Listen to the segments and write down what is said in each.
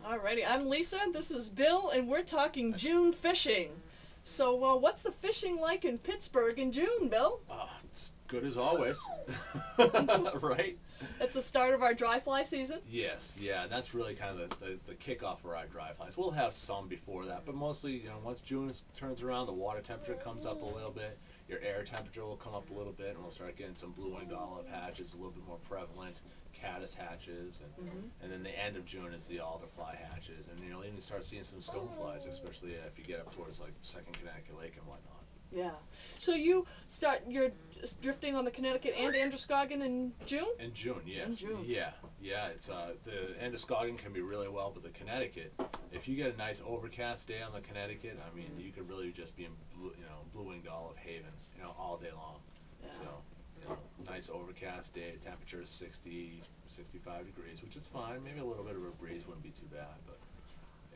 Alrighty, I'm Lisa, this is Bill, and we're talking June fishing. So, what's the fishing like in Pittsburg in June, Bill? It's good as always, right? It's the start of our dry fly season? Yes, yeah, and that's really kind of the kickoff for our dry flies. We'll have some before that, but mostly, once June turns around, the water temperature comes up a little bit, your air temperature will come up a little bit, and we'll start getting some blue-winged olive hatches, a little bit more prevalent, caddis hatches, and then the end of June is the alder fly hatches, and you'll even start seeing some stoneflies, especially if you get up towards like the second Connecticut Lake and whatnot. Yeah. So you're drifting on the Connecticut and Androscoggin in June? In June, yes. In June. Yeah. It's the Androscoggin can be really well, but the Connecticut, if you get a nice overcast day on the Connecticut, I mean, you could really just be in blue-winged olive haven, all day long. Yeah. So, nice overcast day, temperature is 60, 65 degrees, which is fine. Maybe a little bit of a breeze wouldn't be too bad, but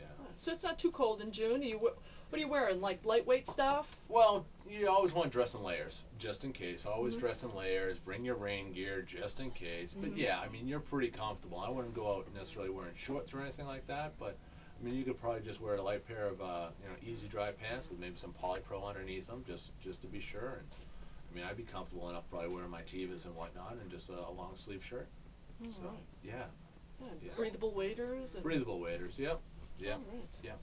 yeah. So it's not too cold in June. What are you wearing, like lightweight stuff? Well, you always want to dress in layers, just in case. Always dress in layers. Bring your rain gear, just in case. But yeah, I mean, you're pretty comfortable. I wouldn't go out necessarily wearing shorts or anything like that, but I mean, you could probably just wear a light pair of easy dry pants with maybe some polypro underneath them, just to be sure. And I mean, I'd be comfortable enough probably wearing my Tevas and whatnot, and just a long sleeve shirt. So Right. yeah. Breathable waders. Breathable waders. Yep. All right. Yep.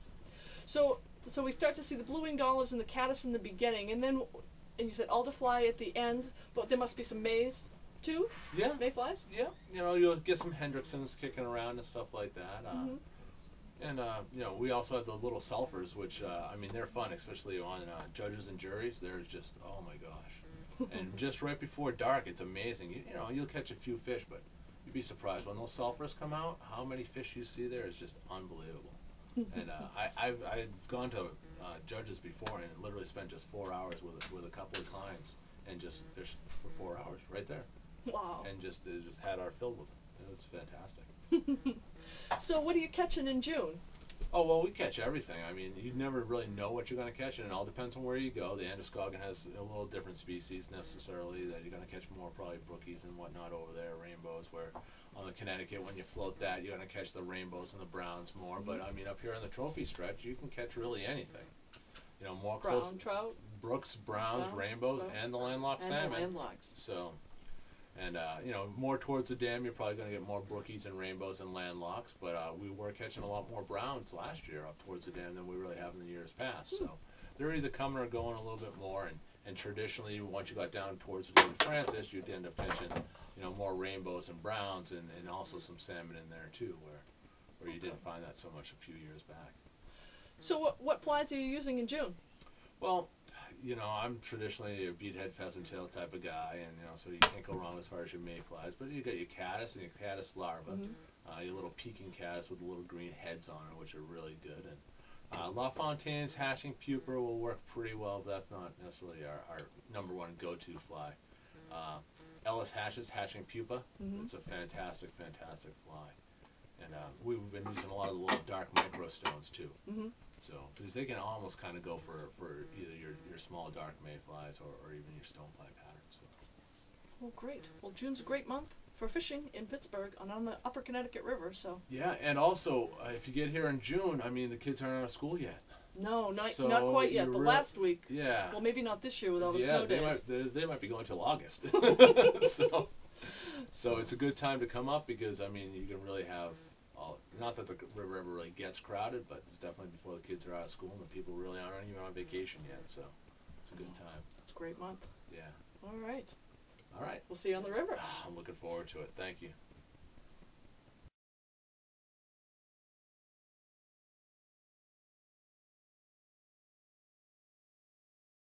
So we start to see the blue-winged olives and the caddis in the beginning, and you said alderfly at the end, but there must be some mays too? Yeah. Mayflies? Yeah. You'll get some Hendricksons kicking around and stuff like that. And we also have the little sulfurs, which I mean, they're fun, especially on judges and juries. There's just, oh my gosh. And just right before dark, it's amazing. You'll catch a few fish, but you'd be surprised when those sulfurs come out. How many fish you see there is just unbelievable. And I've gone to judges before and literally spent just 4 hours with a couple of clients and just fished for 4 hours right there. Wow. And just had our fill with it. It was fantastic. So what are you catching in June? Oh, well, we catch everything. I mean, you never really know what you're going to catch, and it all depends on where you go. The Androscoggin has a little different species necessarily that you're going to catch more, probably brookies and whatnot over there, rainbows, where on the Connecticut, when you float that, you're going to catch the rainbows and the browns more. But, I mean, up here in the trophy stretch, you can catch really anything. More close. Brown trout? Brooks, browns, rainbows, and the landlocked salmon. And the landlocks. So, and more towards the dam, you're probably going to get more brookies and rainbows and landlocks. But we were catching a lot more browns last year up towards the dam than we really have in the years past. So they're either coming or going a little bit more. And traditionally, once you got down towards St. Francis, you'd end up catching more rainbows and browns and also some salmon in there too, where you didn't find that so much a few years back. So what flies are you using in June? Well, I'm traditionally a beadhead pheasant tail type of guy, and so you can't go wrong as far as your mayflies. But you got your caddis and your caddis larva, your little peking caddis with the little green heads on it, which are really good. And La Fontaine's hatching pupa will work pretty well, but that's not necessarily our number one go-to fly. Ellis Hatch's hatching pupa. It's a fantastic fly. And we've been using a lot of the little dark microstones too. So, because they can almost kind of go for either your small dark mayflies or even your stonefly patterns. So. Well, great. Well, June's a great month for fishing in Pittsburg on the Upper Connecticut River. So. Yeah, and also if you get here in June, I mean, the kids aren't out of school yet. No, not quite yet. But last week. Yeah. Well, maybe not this year with all the snow days. They might be going till August. So it's a good time to come up because I mean you can really have. Not that the river ever really gets crowded, but it's definitely before the kids are out of school and the people really aren't even on vacation yet, so it's a good time. It's a great month. Yeah. All right. All right. We'll see you on the river. I'm looking forward to it. Thank you.